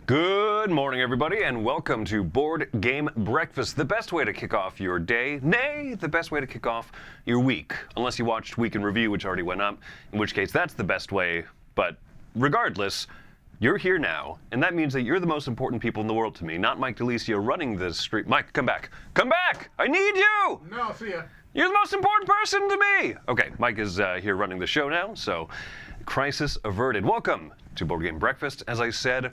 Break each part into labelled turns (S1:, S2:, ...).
S1: Good morning, everybody, and welcome to Board Game Breakfast, the best way to kick off your day, nay, the best way to kick off your week. Unless you watched Week in Review, which already went up, in which case that's the best way, but regardless, you're here now, and that means that you're the most important people in the world to me, not Mike DeLisio running the street. Mike, come back. Come back! I need you!
S2: No, see ya.
S1: You're the most important person to me! Okay, Mike is here running the show now, so crisis averted. Welcome to Board Game Breakfast. As I said,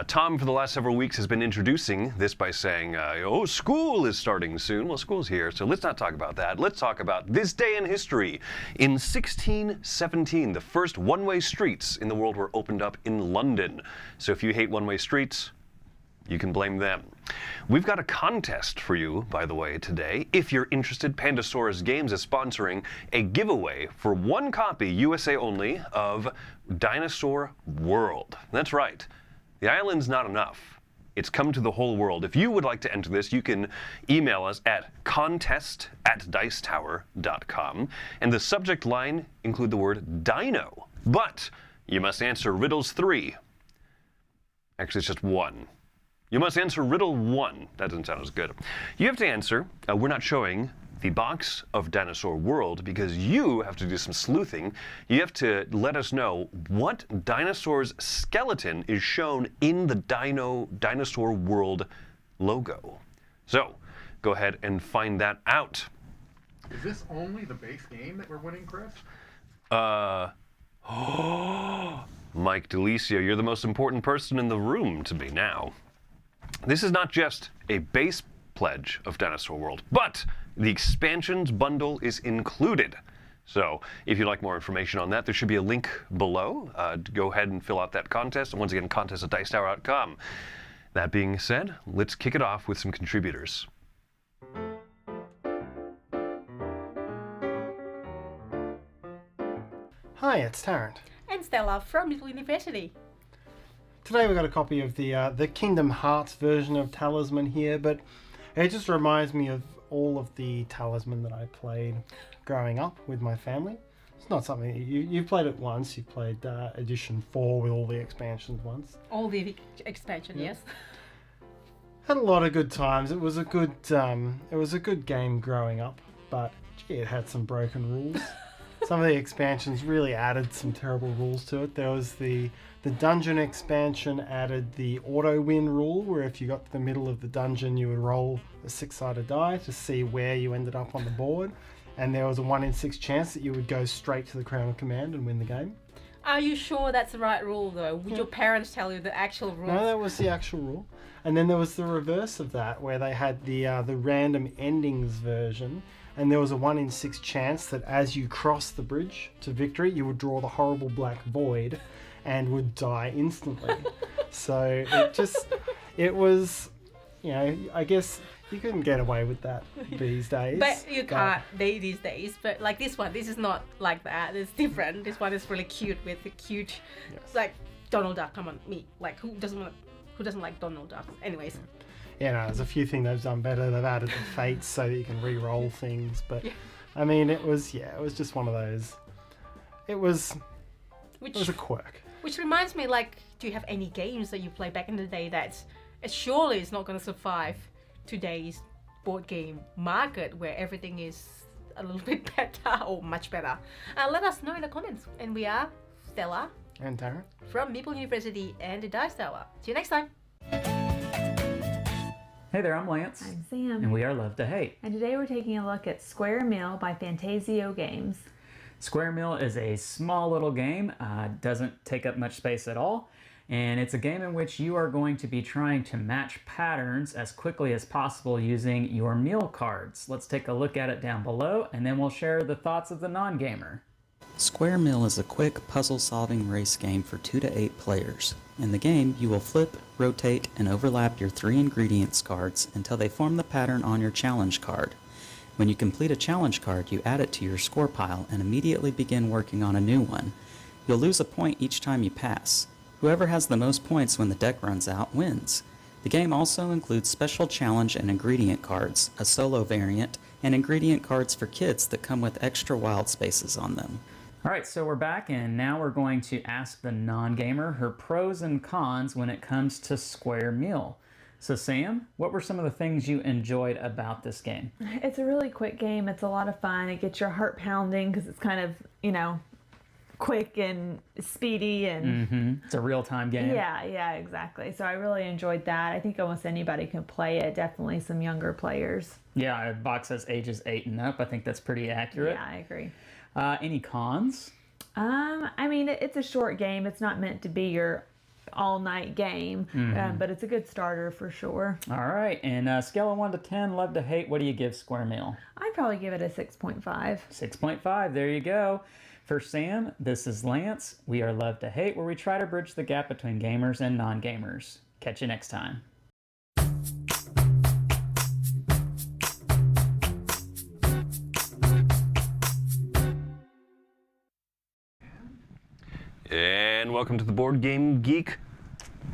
S1: Tom for the last several weeks has been introducing this by saying, oh, school is starting soon. Well, school's here, so let's not talk about that. Let's talk about this day in history. In 1617, the first one-way streets in the world were opened up in London. So if you hate one-way streets, you can blame them. We've got a contest for you, by the way, today. If you're interested, Pandasaurus Games is sponsoring a giveaway for one copy, USA only, of Dinosaur World. That's right. The island's not enough. It's come to the whole world. If you would like to enter this, you can email us at contest@dicetower.com, and the subject line include the word dino. But you must answer riddles 3. Actually, it's just 1. You must answer riddle 1. That doesn't sound as good. You have to answer, we're not showing the box of Dinosaur World because you have to do some sleuthing. You have to let us know what dinosaur's skeleton is shown in the Dinosaur World logo. So, go ahead and find that out.
S2: Is this only the base game that we're winning, Chris?
S1: Mike DeLisio, you're the most important person in the room to me now. This is not just a base pledge of Dinosaur World, but the expansions bundle is included. So if you'd like more information on that, there should be a link below. Go ahead and fill out that contest. And once again, contest@dicetower.com. That being said, let's kick it off with some contributors.
S3: Hi, it's Tarrant.
S4: And Stella from Little University.
S3: Today we've got a copy of the Kingdom Hearts version of Talisman here, but it just reminds me of all of the Talisman that I played growing up with my family. It's not something you've played it once. You've played Edition 4 with all the expansions once.
S4: All the expansion,
S3: Yeah.
S4: yes.
S3: Had a lot of good times. It was a good game growing up, but gee, it had some broken rules. Some of the expansions really added some terrible rules to it. There was the dungeon expansion added the auto win rule, where if you got to the middle of the dungeon, you would roll a 6-sided die to see where you ended up on the board. And there was a 1 in 6 chance that you would go straight to the Crown of Command and win the game.
S4: Are you sure that's the right rule, though? Would your parents tell you the actual rule?
S3: No, that was the actual rule. And then there was the reverse of that, where they had the random endings version. And there was a 1 in 6 chance that as you crossed the bridge to victory, you would draw the horrible black void and would die instantly. So it was, I guess you couldn't get away with that these days.
S4: But you can't these days. But like this one, this is not like that. It's different. This one is really cute with the cute, like Donald Duck. Come on, me. Like who doesn't like Donald Duck? Anyways.
S3: Yeah, no, there's a few things they've done better. They've added the fates so that you can re-roll things. But, I mean, it was just one of those. It was a quirk.
S4: Which reminds me, like, do you have any games that you played back in the day that surely is not going to survive today's board game market where everything is a little bit better or much better? Let us know in the comments. And we are Stella
S3: And Tarrant
S4: from Maple University and the Dice Tower. See you next time.
S5: Hey there, I'm Lance.
S6: I'm Sam.
S5: And we are Love to Hate.
S6: And today we're taking a look at Square Mill by Fantasio Games.
S5: Square Mill is a small little game, doesn't take up much space at all, and it's a game in which you are going to be trying to match patterns as quickly as possible using your meal cards. Let's take a look at it down below, and then we'll share the thoughts of the non-gamer.
S7: Square Mill is a quick puzzle-solving race game for 2 to 8 players. In the game, you will flip, rotate, and overlap your 3 ingredients cards until they form the pattern on your challenge card. When you complete a challenge card, you add it to your score pile and immediately begin working on a new one. You'll lose a point each time you pass. Whoever has the most points when the deck runs out wins. The game also includes special challenge and ingredient cards, a solo variant, and ingredient cards for kids that come with extra wild spaces on them.
S5: All right, so we're back, and now we're going to ask the non-gamer her pros and cons when it comes to Square Meal. So Sam, what were some of the things you enjoyed about this game?
S6: It's a really quick game. It's a lot of fun. It gets your heart pounding because it's kind of, quick and speedy and
S5: It's a real-time game.
S6: yeah, exactly. So I really enjoyed that. I think almost anybody can play it. Definitely some younger players.
S5: Yeah, our box says ages 8 and up. I think that's pretty accurate.
S6: Yeah, I agree.
S5: Any cons?
S6: I mean, it's a short game. It's not meant to be your all-night game, but it's a good starter for sure.
S5: All right, and scale of 1 to 10, love to hate, what do you give Square Meal?
S6: I'd probably give it a 6.5.
S5: 6.5, there you go. For Sam, this is Lance. We are Love to Hate, where we try to bridge the gap between gamers and non-gamers. Catch you next time.
S1: And welcome to the Board Game Geek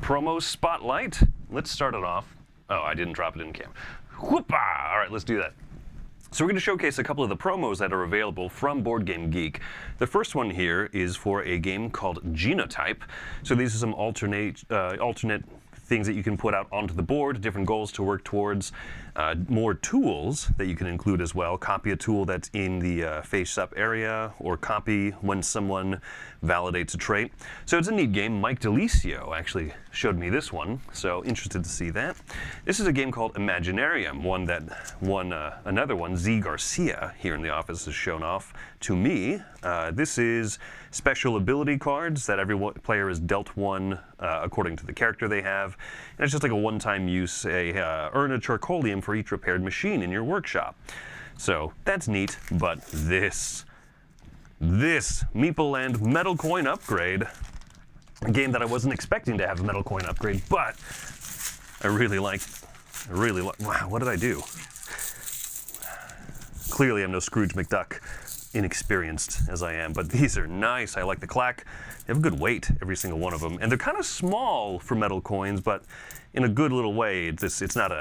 S1: promo spotlight. Let's start it off. Oh, I didn't drop it in cam. Whoopah! All right, let's do that. So we're going to showcase a couple of the promos that are available from Board Game Geek. The first one here is for a game called Genotype. So these are some alternate things that you can put out onto the board, different goals to work towards, more tools that you can include as well. Copy a tool that's in the face-up area, or copy when someone validates a trait. So it's a neat game. Mike DeLisio actually showed me this one, so interested to see that. This is a game called Imaginarium, one that another one, Z Garcia, here in the office has shown off to me. This is special ability cards that every player is dealt one according to the character they have. And it's just like a one-time use, earn a charcoalium for each repaired machine in your workshop. So that's neat, but this Meeple Land Metal Coin Upgrade, a game that I wasn't expecting to have a Metal Coin Upgrade, but I really like, wow, what did I do? Clearly I'm no Scrooge McDuck, inexperienced as I am, but these are nice. I like the clack. They have a good weight, every single one of them, and they're kind of small for metal coins, but in a good little way. It's not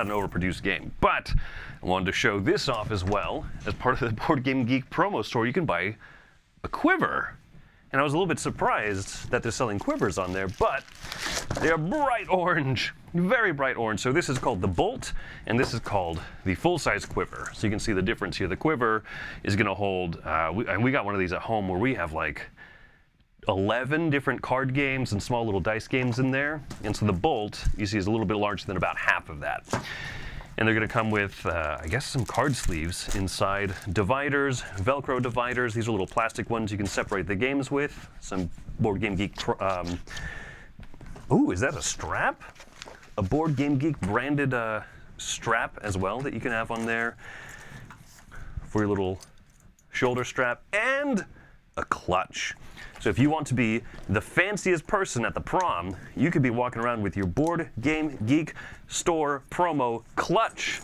S1: an overproduced game. But I wanted to show this off as well. As part of the Board Game Geek promo store, you can buy a quiver. And I was a little bit surprised that they're selling quivers on there, but they are bright orange, very bright orange. So this is called the Bolt, and this is called the full-size quiver. So you can see the difference here. The quiver is going to hold, and we got one of these at home where we have like 11 different card games and small little dice games in there. And so the Bolt, you see, is a little bit larger than about half of that. And they're going to come with, I guess, some card sleeves inside, dividers, Velcro dividers. These are little plastic ones you can separate the games with. Some Board Game Geek. Ooh, is that a strap? A Board Game Geek branded strap as well that you can have on there for your little shoulder strap, and a clutch. So if you want to be the fanciest person at the prom, you could be walking around with your Board Game Geek store promo clutch.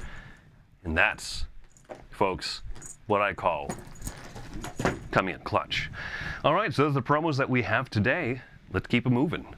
S1: And that's, folks, what I call coming in clutch. All right, so those are the promos that we have today. Let's keep it moving.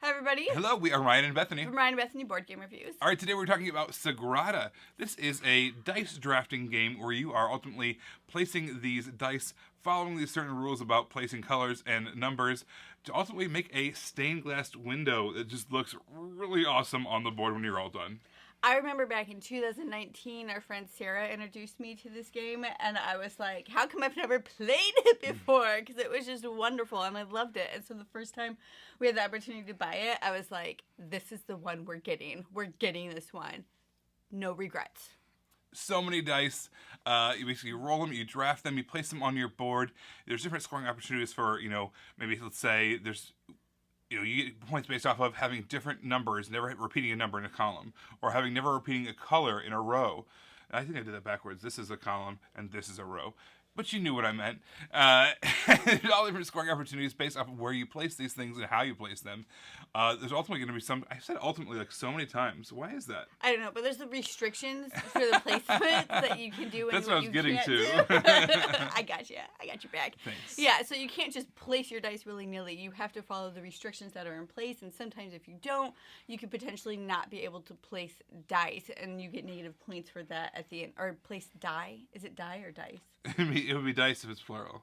S8: Hi, everybody.
S9: Hello, we are Ryan and Bethany.
S8: From Ryan and Bethany Board Game Reviews.
S9: All right, today we're talking about Sagrada. This is a dice drafting game where you are ultimately placing these dice, following these certain rules about placing colors and numbers, to ultimately make a stained glass window that just looks really awesome on the board when you're all done.
S8: I remember back in 2019, our friend Sarah introduced me to this game, and I was like, how come I've never played it before? Because it was just wonderful, and I loved it. And so the first time we had the opportunity to buy it, I was like, this is the one we're getting. We're getting this one. No regrets.
S9: So many dice. You basically roll them, you draft them, you place them on your board. There's different scoring opportunities for, maybe let's say there's... you get points based off of having different numbers, never repeating a number in a column, or having never repeating a color in a row. And I think I did that backwards. This is a column, and this is a row. but you knew what I meant. There's all different scoring opportunities based off of where you place these things and how you place them. There's ultimately going to be some. I said ultimately like so many times. Why is that?
S8: I don't know, but there's the restrictions for the placements that you can do.
S9: That's what I was getting to.
S8: I got you. I got your back.
S9: Thanks.
S8: Yeah, so you can't just place your dice willy-nilly. You have to follow the restrictions that are in place, and sometimes if you don't, you could potentially not be able to place dice, and you get negative points for that at the end. Or place die. Is it die or dice?
S9: It would be dice if it's plural.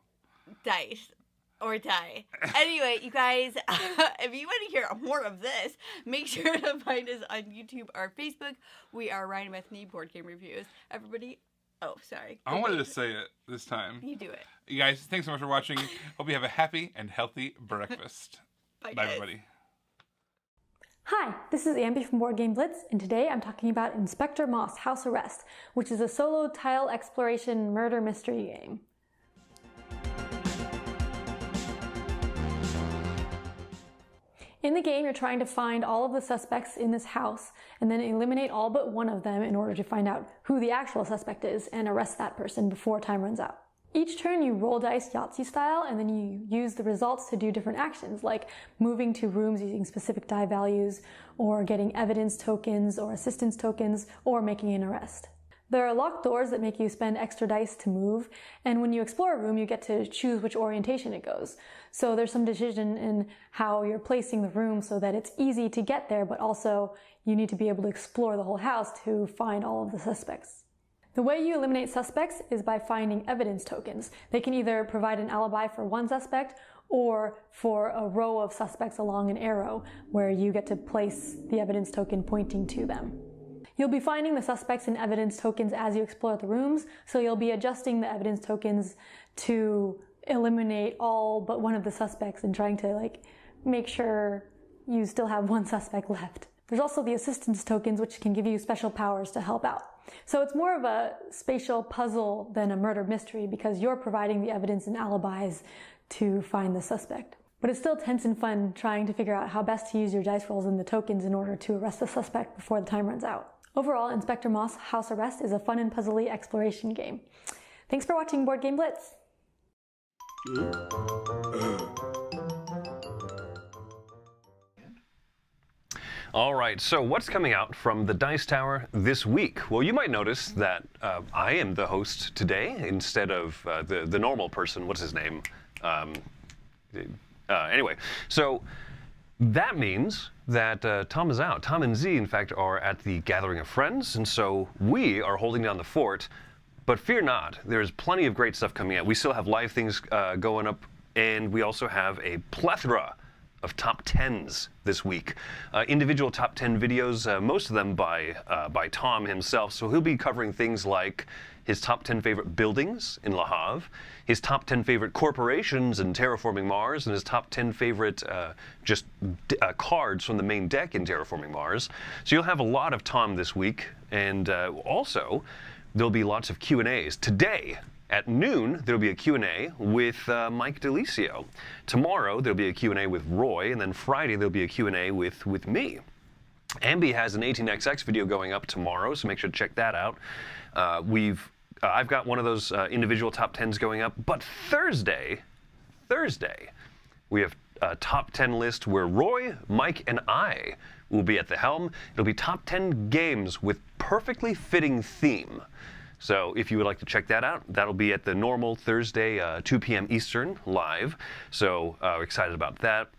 S8: Dice. Or die. Anyway, you guys, if you want to hear more of this, make sure to find us on YouTube or Facebook. We are Ryan and Bethany Board Game Reviews. Everybody, oh, sorry.
S9: I wanted to say it this time.
S8: You do it.
S9: You guys, thanks so much for watching. Hope you have a happy and healthy breakfast.
S8: Bye,
S9: Bye
S8: guys.
S9: everybody.
S10: Hi, this is Ambi from Board Game Blitz, and today I'm talking about Inspector Moss House Arrest, which is a solo tile exploration murder mystery game. In the game, you're trying to find all of the suspects in this house and then eliminate all but one of them in order to find out who the actual suspect is and arrest that person before time runs out. Each turn you roll dice Yahtzee style, and then you use the results to do different actions, like moving to rooms using specific die values, or getting evidence tokens or assistance tokens, or making an arrest. There are locked doors that make you spend extra dice to move, and when you explore a room, you get to choose which orientation it goes. So there's some decision in how you're placing the room so that it's easy to get there, but also you need to be able to explore the whole house to find all of the suspects. The way you eliminate suspects is by finding evidence tokens. They can either provide an alibi for one suspect or for a row of suspects along an arrow where you get to place the evidence token pointing to them. You'll be finding the suspects and evidence tokens as you explore the rooms, so you'll be adjusting the evidence tokens to eliminate all but one of the suspects and trying to make sure you still have one suspect left. There's also the assistance tokens, which can give you special powers to help out. So it's more of a spatial puzzle than a murder mystery because you're providing the evidence and alibis to find the suspect. But it's still tense and fun trying to figure out how best to use your dice rolls and the tokens in order to arrest the suspect before the time runs out. Overall, Inspector Moss House Arrest is a fun and puzzly exploration game. Thanks for watching Board Game Blitz!
S1: All right, so what's coming out from the Dice Tower this week? Well, you might notice that I am the host today instead of the normal person. What's his name? Anyway, so that means that Tom is out. Tom and Z, in fact, are at the Gathering of Friends, and so we are holding down the fort. But fear not, there's plenty of great stuff coming out. We still have live things going up, and we also have a plethora of top 10s this week. Individual top 10 videos, most of them by Tom himself. So he'll be covering things like his top 10 favorite buildings in Le Havre, his top 10 favorite corporations in Terraforming Mars, and his top 10 favorite cards from the main deck in Terraforming Mars. So you'll have a lot of Tom this week, and also there'll be lots of Q&As. Today, at noon, there'll be a Q&A with Mike DeLisio. Tomorrow, there'll be a Q&A with Roy, and then Friday, there'll be a Q&A with me. Ambi has an 18xx video going up tomorrow, so make sure to check that out. I've got one of those individual top 10s going up, but Thursday, we have a top 10 list where Roy, Mike, and I will be at the helm. It'll be top 10 games with perfectly fitting theme. So if you would like to check that out, that'll be at the normal Thursday, 2 p.m. Eastern, live. So excited about that.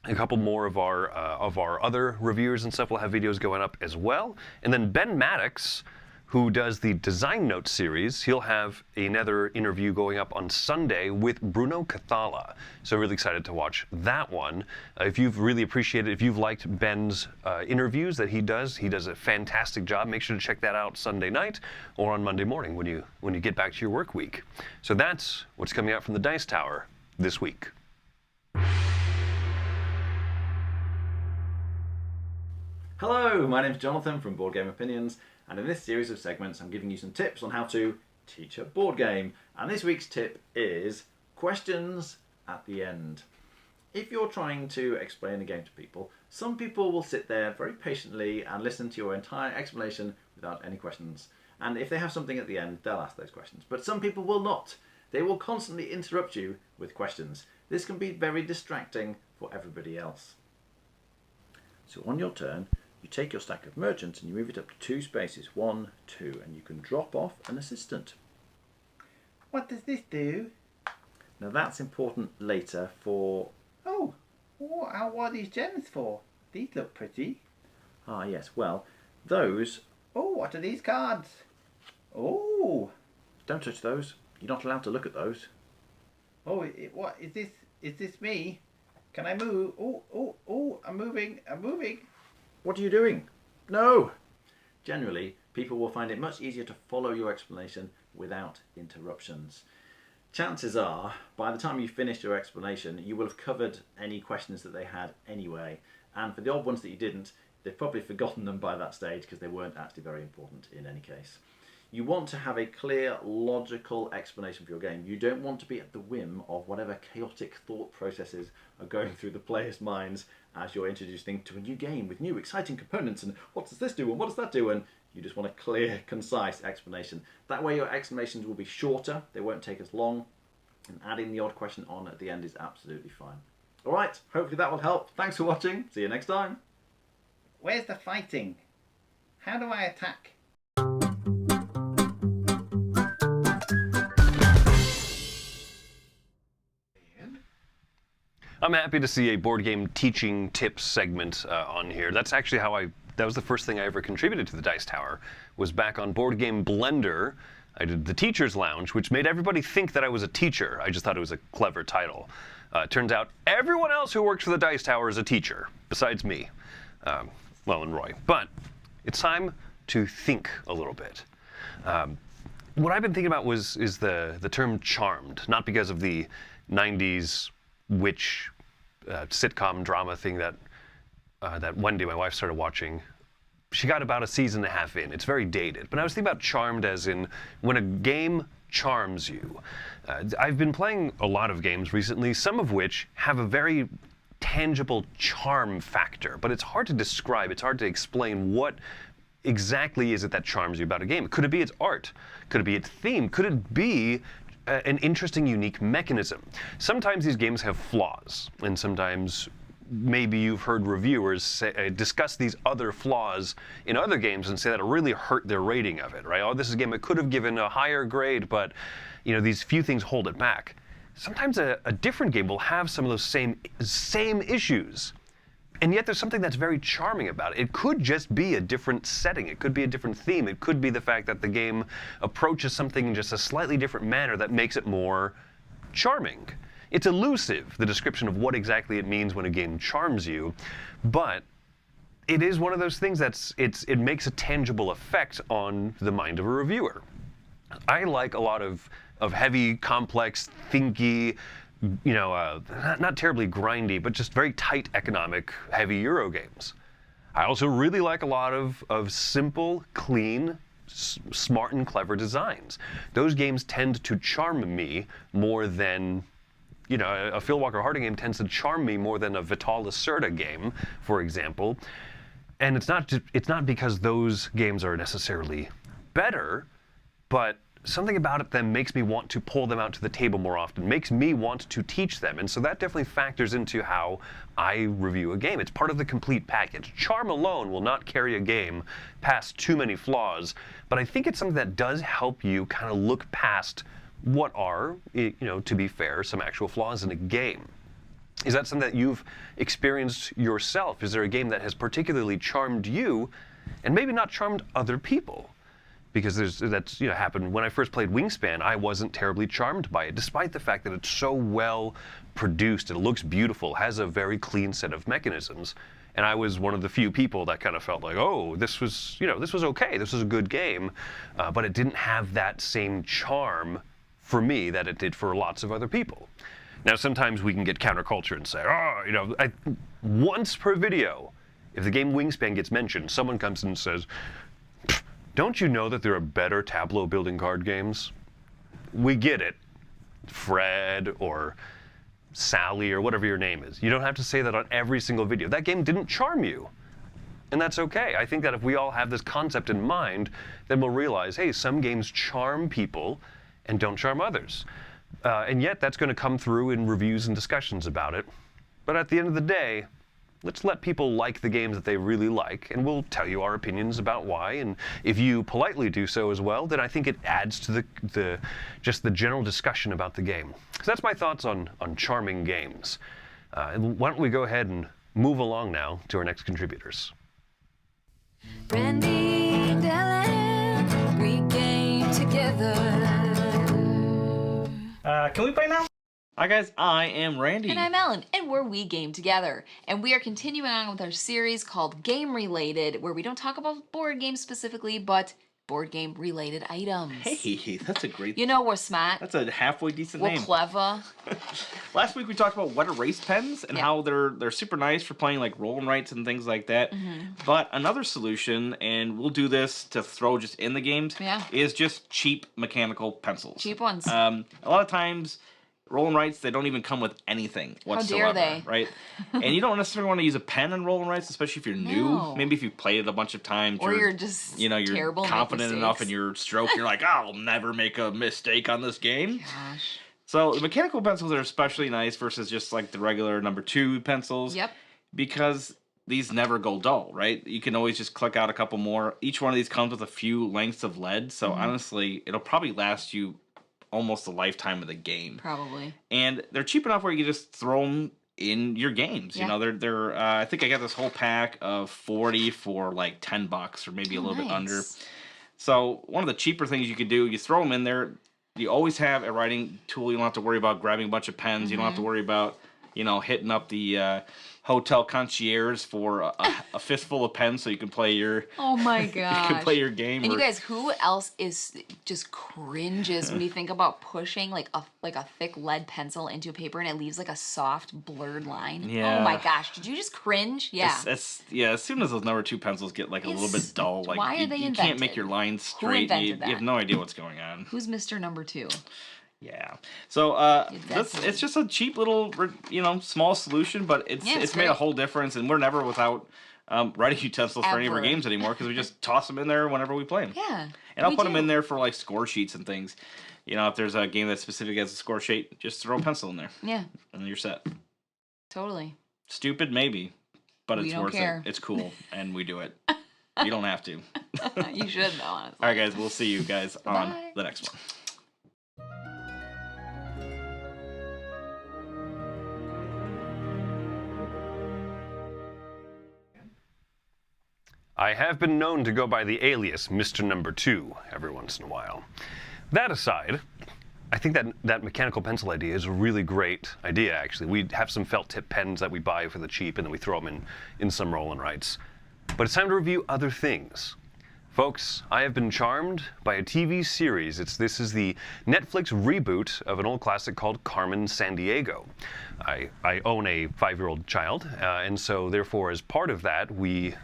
S1: A couple more of our other reviewers and stuff will have videos going up as well. And then Ben Maddox, who does the Design Notes series, he'll have another interview going up on Sunday with Bruno Cathala. So really excited to watch that one. If you've really appreciated, if you've liked Ben's interviews that he does a fantastic job. Make sure to check that out Sunday night or on Monday morning when you get back to your work week. So that's what's coming out from the Dice Tower this week.
S11: Hello, my name's Jonathan from Board Game Opinions, and in this series of segments I'm giving you some tips on how to teach a board game. And this week's tip is questions at the end. If you're trying to explain a game to people, some people will sit there very patiently and listen to your entire explanation without any questions. And if they have something at the end, they'll ask those questions. But some people will not. They will constantly interrupt you with questions. This can be very distracting for everybody else. So on your turn, you take your stack of merchants and you move it up to 2 spaces, 1, 2, and you can drop off an assistant.
S12: What does this do?
S11: Now that's important later for...
S12: Oh, what are these gems for? These look pretty.
S11: Ah yes, well, those...
S12: Oh, what are these cards? Oh.
S11: Don't touch those. You're not allowed to look at those.
S12: Oh, what is this? Is this me? Can I move? Oh, I'm moving.
S11: What are you doing? No! Generally, people will find it much easier to follow your explanation without interruptions. Chances are, by the time you finish your explanation, you will have covered any questions that they had anyway. And for the odd ones that you didn't, they've probably forgotten them by that stage because they weren't actually very important in any case. You want to have a clear, logical explanation for your game. You don't want to be at the whim of whatever chaotic thought processes are going through the players' minds as you're introducing to a new game with new exciting components and what does this do and what does that do, and you just want a clear, concise explanation. That way your explanations will be shorter, they won't take as long, and adding the odd question on at the end is absolutely fine. Alright, hopefully that will help. Thanks for watching. See you next time.
S12: Where's the fighting? How do I attack?
S1: I'm happy to see a board game teaching tips segment on here. That's actually how that was the first thing I ever contributed to the Dice Tower, was back on Board Game Blender. I did the Teacher's Lounge, which made everybody think that I was a teacher. I just thought it was a clever title. Turns out everyone else who works for the Dice Tower is a teacher, besides me. Well, and Roy. But it's time to think a little bit. What I've been thinking about is the term charmed, not because of the 90s witch sitcom drama thing that Wendy, my wife, started watching. She got about a season and a half in. It's very dated. But I was thinking about charmed as in when a game charms you. I've been playing a lot of games recently, some of which have a very tangible charm factor, but it's hard to describe. It's hard to explain what exactly is it that charms you about a game. Could it be its art? Could it be its theme? Could it be an interesting, unique mechanism? Sometimes these games have flaws, and sometimes maybe you've heard reviewers discuss these other flaws in other games and say that it really hurt their rating of it, right? Oh, this is a game I could have given a higher grade, but these few things hold it back. Sometimes a different game will have some of those same issues, and yet there's something that's very charming about it. It could just be a different setting. It could be a different theme. It could be the fact that the game approaches something in just a slightly different manner that makes it more charming. It's elusive, the description of what exactly it means when a game charms you, but it is one of those things it makes a tangible effect on the mind of a reviewer. I like a lot of heavy, complex, thinky, not terribly grindy, but just very tight economic, heavy Euro games. I also really like a lot of simple, clean, smart and clever designs. Those games tend to charm me more than, a Phil Walker Harding game tends to charm me more than a Vital Lacerda game, for example. And it's not because those games are necessarily better, but something about it then makes me want to pull them out to the table more often, makes me want to teach them. And so that definitely factors into how I review a game. It's part of the complete package. Charm alone will not carry a game past too many flaws, but I think it's something that does help you kind of look past what are, to be fair, some actual flaws in a game. Is that something that you've experienced yourself? Is there a game that has particularly charmed you and maybe not charmed other people? Because that's happened. When I first played Wingspan, I wasn't terribly charmed by it, despite the fact that it's so well produced, it looks beautiful, has a very clean set of mechanisms. And I was one of the few people that kind of felt like, oh, this was okay, this was a good game, but it didn't have that same charm for me that it did for lots of other people. Now, sometimes we can get counterculture and say, once per video, if the game Wingspan gets mentioned, someone comes in and says, don't you know that there are better tableau building card games? We get it. Fred or Sally or whatever your name is. You don't have to say that on every single video. That game didn't charm you. And that's okay. I think that if we all have this concept in mind, then we'll realize, hey, some games charm people and don't charm others. And yet that's going to come through in reviews and discussions about it. But at the end of the day, let's let people like the games that they really like, and we'll tell you our opinions about why. And if you politely do so as well, then I think it adds to just the general discussion about the game. So that's my thoughts on charming games. Why don't we go ahead and move along now to our next contributors.
S13: Randy and Ellen, we game together.
S14: Can we play now? Hi guys, I am Randy.
S15: And I'm Ellen, and we're We Game Together. And we are continuing on with our series called Game Related, where we don't talk about board games specifically, but board game related items.
S14: Hey, that's a great...
S15: You know we're smart.
S14: That's a halfway decent
S15: we're
S14: name.
S15: We're clever.
S14: Last week we talked about what erase pens and how they're super nice for playing like roll and writes and things like that. But another solution, and we'll do this to throw just in the games, is just cheap mechanical pencils.
S15: Cheap ones.
S14: A lot of times... roll and writes, they don't even come with anything whatsoever.
S15: How dare they?
S14: Right? And you don't necessarily want to use a pen in roll and writes, especially if you're new. Maybe if you've played it a bunch of times.
S15: Or you're just
S14: you're confident enough in your stroke, you're like, I'll never make a mistake on this game.
S15: Gosh.
S14: So the mechanical pencils are especially nice versus just like the regular number 2 pencils.
S15: Yep.
S14: Because these never go dull, right? You can always just click out a couple more. Each one of these comes with a few lengths of lead. So honestly, it'll probably last you almost the lifetime of the game.
S15: Probably.
S14: And they're cheap enough where you can just throw them in your games. You know, they're I think I got this whole pack of 40 for like $10 or maybe a little bit under. So one of the cheaper things you could do, you throw them in there. You always have a writing tool. You don't have to worry about grabbing a bunch of pens. You don't have to worry about, hitting up the hotel concierge for a fistful of pens so you can play your...
S15: Oh my gosh.
S14: You can play your game.
S15: And you guys, who else is just cringes when you think about pushing like a thick lead pencil into a paper and it leaves like a soft blurred line?
S14: Yeah.
S15: Oh my gosh. Did you just cringe? Yeah.
S14: As soon as those number 2 pencils get like a little bit dull, like
S15: why are they
S14: you can't make your lines straight. You have no idea what's going on.
S15: Who's Mr. Number 2?
S14: Yeah. So it's just a cheap little small solution, but it's made a whole difference, and we're never without writing utensils for any of our games anymore because we just toss them in there whenever we play them.
S15: Yeah.
S14: And I'll put them in there for like score sheets and things. If there's a game that's specific as a score sheet, just throw a pencil in there.
S15: Yeah.
S14: And you're set.
S15: Totally.
S14: Stupid, maybe, but it's worth
S15: it.
S14: It's cool, and we do it. You don't have to.
S15: You should though, honestly.
S14: All right, guys. We'll see you guys on the next one.
S1: I have been known to go by the alias Mr. Number 2 every once in a while. That aside, I think that mechanical pencil idea is a really great idea, actually. We have some felt tip pens that we buy for the cheap, and then we throw them in some roll and writes. But it's time to review other things. Folks, I have been charmed by a TV series. This is the Netflix reboot of an old classic called Carmen San Diego. I own a 5-year-old child, and so therefore as part of that, the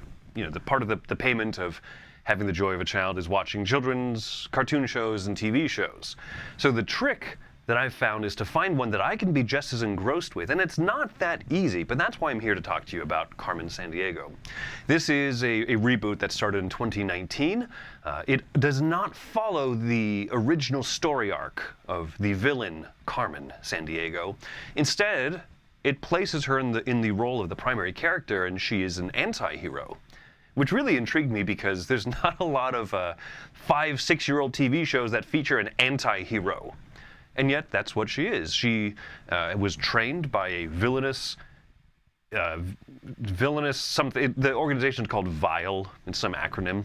S1: part of the payment of having the joy of a child is watching children's cartoon shows and TV shows. So the trick that I've found is to find one that I can be just as engrossed with, and it's not that easy, but that's why I'm here to talk to you about Carmen San Diego. This is a reboot that started in 2019. It does not follow the original story arc of the villain Carmen San Diego. Instead, it places her in the role of the primary character, and she is an anti-hero. Which really intrigued me because there's not a lot of 5-6-year-old TV shows that feature an anti-hero. And yet, that's what she is. She was trained by a villainous something. The organization is called Vile, it's some acronym.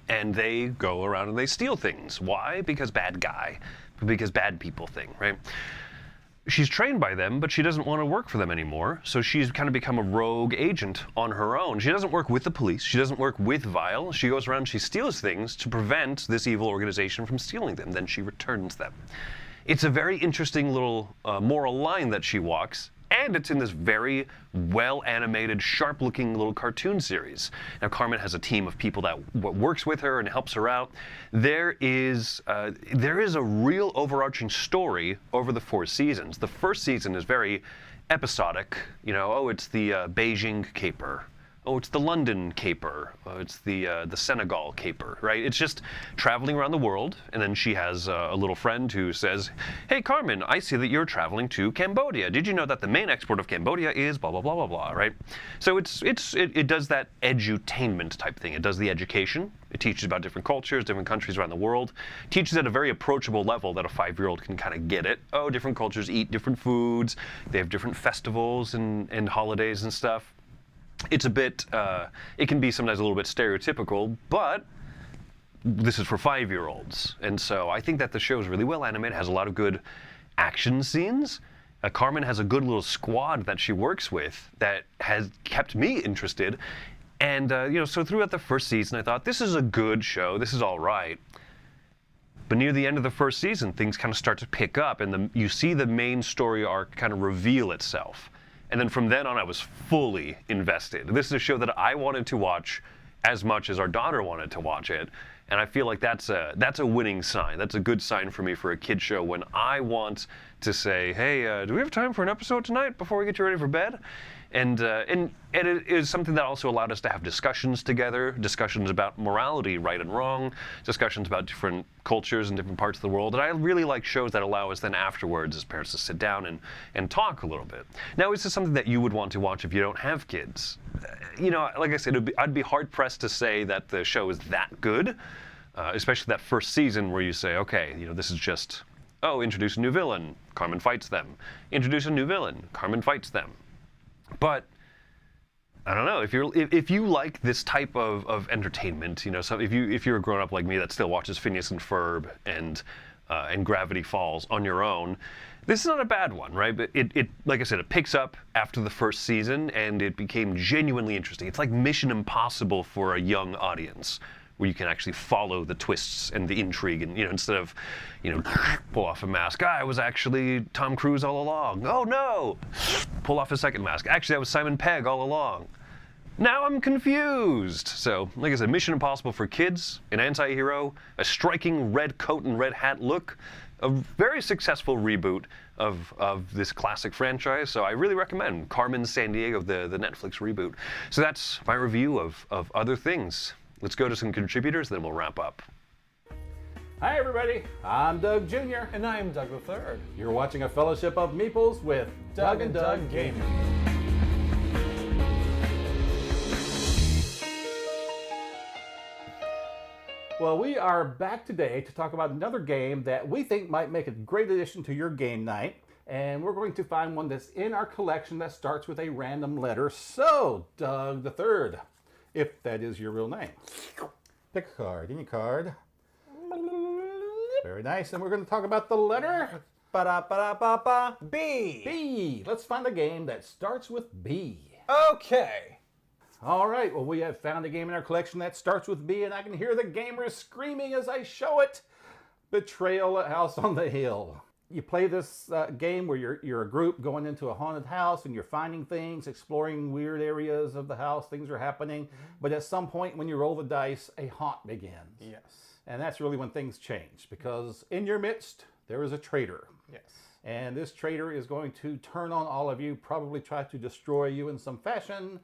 S1: And they go around and they steal things. Why? Because bad guy. Because bad people thing, right? She's trained by them, but she doesn't want to work for them anymore, so she's kind of become a rogue agent on her own. She doesn't work with the police. She doesn't work with Vile. She goes around, she steals things to prevent this evil organization from stealing them. Then she returns them. It's a very interesting little moral line that she walks, and it's in this very well-animated, sharp-looking little cartoon series. Now, Carmen has a team of people that works with her and helps her out. There is a real overarching story over the 4 seasons. The first season is very episodic. It's the Beijing caper. it's the London caper, it's the Senegal caper, right? It's just traveling around the world, and then she has a little friend who says, "Hey Carmen, I see that you're traveling to Cambodia. Did you know that the main export of Cambodia is blah blah blah blah blah?" Right? So it does that edutainment type thing. It does the education. It teaches about different cultures, different countries around the world. It teaches at a very approachable level that a 5-year-old can kind of get it. Oh, different cultures eat different foods. They have different festivals and holidays and stuff. It's a bit, it can be sometimes a little bit stereotypical, but this is for 5-year-olds. And so I think that the show is really well animated, has a lot of good action scenes. Carmen has a good little squad that she works with that has kept me interested. And, so throughout the first season, I thought, this is a good show, this is all right. But near the end of the first season, things kind of start to pick up, and you see the main story arc kind of reveal itself. And then from then on, I was fully invested. This is a show that I wanted to watch as much as our daughter wanted to watch it. And I feel like that's a winning sign. That's a good sign for me for a kid show when I want to say, hey, do we have time for an episode tonight before we get you ready for bed? And it is something that also allowed us to have discussions together, discussions about morality, right and wrong, discussions about different cultures and different parts of the world. And I really like shows that allow us then afterwards as parents to sit down and talk a little bit. Now, is this something that you would want to watch if you don't have kids? Like I said, I'd be hard-pressed to say that the show is that good, especially that first season where you say, okay, this is just, introduce a new villain, Carmen fights them. Introduce a new villain, Carmen fights them. But I don't know, if you like this type of entertainment, if you're a grown up like me that still watches Phineas and Ferb and Gravity Falls on your own, this is not a bad one, right? But it like I said, it picks up after the first season and it became genuinely interesting. It's like Mission Impossible for a young audience, where you can actually follow the twists and the intrigue, and instead of pull off a mask, I was actually Tom Cruise all along. Oh no, pull off a second mask. Actually, I was Simon Pegg all along. Now I'm confused. So, like I said, Mission Impossible for kids, an anti-hero, a striking red coat and red hat look, a very successful reboot of this classic franchise. So I really recommend Carmen San Diego, the Netflix reboot. So that's my review of other things. Let's go to some contributors, then we'll wrap up.
S16: Hi everybody, I'm Doug Jr.
S17: And I'm Doug the Third.
S16: You're watching a Fellowship of Meeples with Doug and Doug Gaming. Well, we are back today to talk about another game that we think might make a great addition to your game night. And we're going to find one that's in our collection that starts with a random letter. So, Doug the Third, if that is your real name. Pick a card, any card. Very nice, and we're going to talk about the letter
S17: B.
S16: B. Let's find a game that starts with B.
S17: Okay.
S16: All right, well, we have found a game in our collection that starts with B, and I can hear the gamers screaming as I show it. Betrayal at House on the Hill. You play this game where you're a group going into a haunted house and you're finding things, exploring weird areas of the house, things are happening. But at some point when you roll the dice, a haunt begins.
S17: Yes.
S16: And that's really when things change, because in your midst, there is a traitor.
S17: Yes.
S16: And this traitor is going to turn on all of you, probably try to destroy you in some fashion.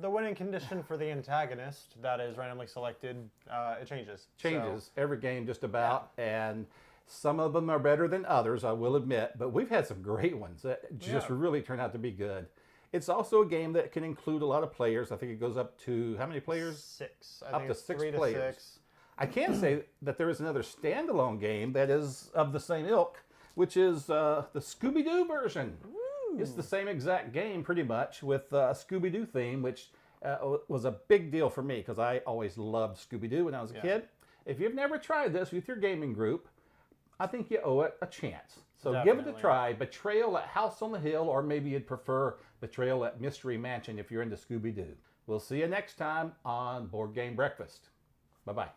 S17: The winning condition for the antagonist that is randomly selected, it changes.
S16: Changes every game just about, and some of them are better than others, I will admit, but we've had some great ones that just really turn out to be good. It's also a game that can include a lot of players. I think it goes up to, how many players?
S17: 6.
S16: Up to 6
S17: 3
S16: players.
S17: to 6.
S16: I can say that there is another standalone game that is of the same ilk, which is the Scooby-Doo version. Ooh. It's the same exact game pretty much with a Scooby-Doo theme, which was a big deal for me because I always loved Scooby-Doo when I was a kid. If you've never tried this with your gaming group, I think you owe it a chance. So give it a try. Betrayal at House on the Hill, or maybe you'd prefer Betrayal at Mystery Mansion if you're into Scooby-Doo. We'll see you next time on Board Game Breakfast. Bye-bye.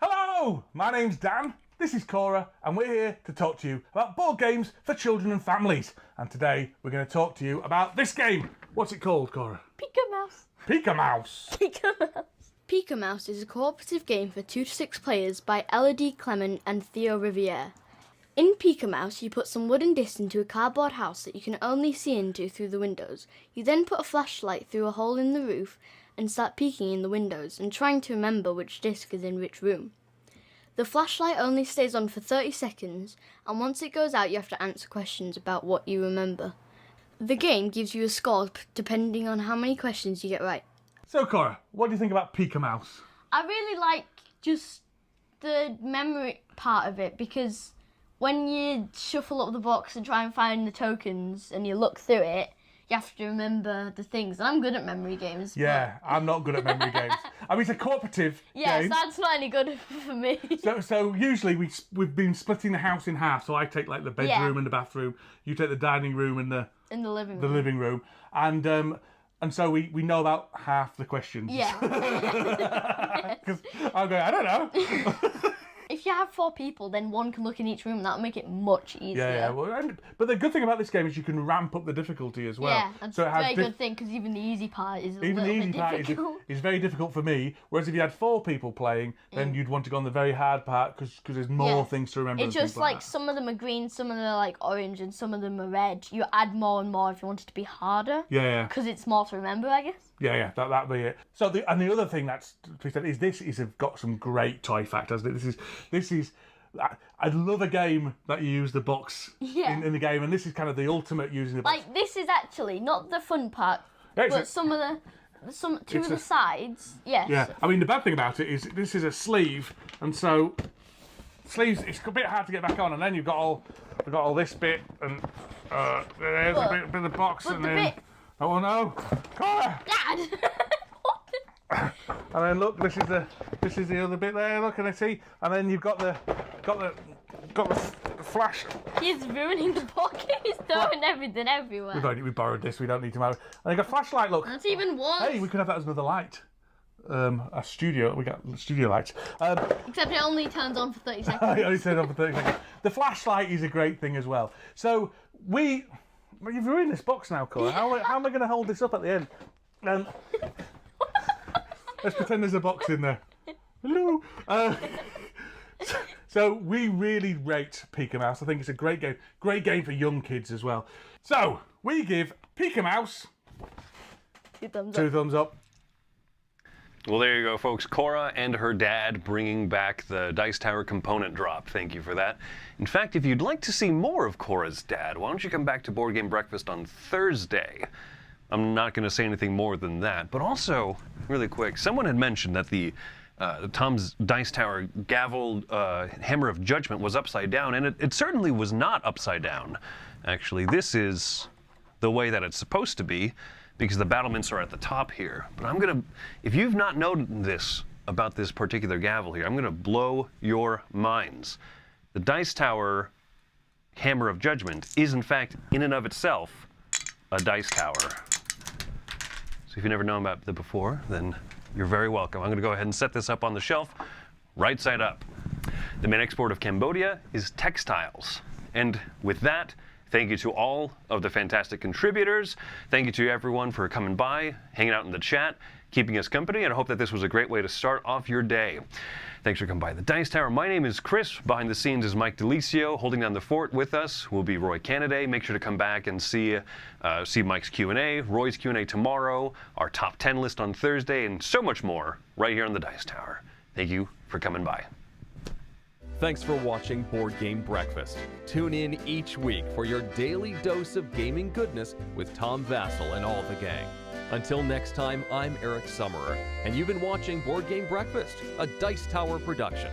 S18: Hello, my name's Dan, this is Cora, and we're here to talk to you about board games for children and families. And today we're going to talk to you about this game. What's it called, Cora?
S19: Pika Mouse.
S18: Pika Mouse.
S19: Pika Mouse. Pika Mouse is a cooperative game for 2 to 6 players by Elodie Clement and Theo Riviere. In Pika Mouse, you put some wooden discs into a cardboard house that you can only see into through the windows. You then put a flashlight through a hole in the roof and start peeking in the windows and trying to remember which disc is in which room. The flashlight only stays on for 30 seconds, and once it goes out you have to answer questions about what you remember. The game gives you a score depending on how many questions you get right.
S18: So, Cora, what do you think about Pika Mouse?
S19: I really like just the memory part of it, because when you shuffle up the box and try and find the tokens and you look through it, you have to remember the things. And I'm good at memory games.
S18: Yeah, I'm not good at memory games. I mean, it's a cooperative
S19: Yes,
S18: game.
S19: that's not any good for me.
S18: So usually we've been splitting the house in half. So I take like the bedroom and the bathroom. You take the dining room and the
S19: living room.
S18: The living room, and so we know about half the questions.
S19: Yeah.
S18: Because I'm going, I don't know.
S19: If you have 4 people, then one can look in each room. That'll make it much easier.
S18: Yeah. Well, but the good thing about this game is you can ramp up the difficulty as well.
S19: Yeah, that's
S18: so
S19: a very good thing, because even the easy part is a little bit difficult.
S18: Is very difficult for me. Whereas if you had 4 people playing, then you'd want to go on the very hard part because there's more things to remember.
S19: It's
S18: and
S19: just
S18: things like
S19: like some of them are green, some of them are like orange, and some of them are red. You add more and more if you want it to be harder.
S18: Yeah.
S19: Because it's more to remember, I guess.
S18: Yeah, that'd be it. So the other thing that's to be said is this is got some great toy factor, hasn't it? This is. I love a game that you use the box in the game, and this is kind of the ultimate using the box.
S19: Like, this is actually not the fun part,
S18: Yeah,
S19: but two of the sides, yes.
S18: Yeah, I mean, the bad thing about it is this is a sleeve, and so sleeves, it's a bit hard to get back on, and then you've got all this bit, and there's a bit of the box, and then... Oh no! Cora!
S19: Dad!
S18: And then look, this is the other bit there. Look, and I see, and then you've got the flash.
S19: He's ruining the pocket. He's throwing everything everywhere.
S18: We borrowed this. We don't need to borrow. And you got flashlight. Look.
S19: That's even worse.
S18: Hey, we could have that as another light. A studio. We got studio lights.
S19: Except it only turns on for 30 seconds.
S18: It only turns on for 30 seconds. The flashlight is a great thing as well. So you've ruined this box now, Cora. How am I going to hold this up at the end? Let's pretend there's a box in there. Hello. So we really rate Pika Mouse. I think it's a great game. Great game for young kids as well. So we give Pika Mouse 2 thumbs up.
S1: Well, there you go, folks. Cora and her dad bringing back the Dice Tower component drop. Thank you for that. In fact, if you'd like to see more of Cora's dad, why don't you come back to Board Game Breakfast on Thursday? I'm not going to say anything more than that. But also, really quick, someone had mentioned that the Tom's Dice Tower gavel Hammer of Judgment was upside down, and it certainly was not upside down. Actually, this is the way that it's supposed to be, because the battlements are at the top here. But if you've not known this about this particular gavel here, I'm gonna blow your minds. The Dice Tower Hammer of Judgment is, in fact, in and of itself, a dice tower. So if you've never known about it before, then you're very welcome. I'm going to go ahead and set this up on the shelf, right side up. The main export of Cambodia is textiles. And with that, thank you to all of the fantastic contributors. Thank you to everyone for coming by, hanging out in the chat, keeping us company, and I hope that this was a great way to start off your day. Thanks for coming by the Dice Tower. My name is Chris. Behind the scenes is Mike DeLisio. Holding down the fort with us will be Roy Cannaday. Make sure to come back and see Mike's Q&A, Roy's Q&A tomorrow, our top 10 list on Thursday, and so much more right here on the Dice Tower. Thank you for coming by.
S20: Thanks for watching Board Game Breakfast. Tune in each week for your daily dose of gaming goodness with Tom Vassell and all the gang. Until next time, I'm Eric Summerer, and you've been watching Board Game Breakfast, a Dice Tower production.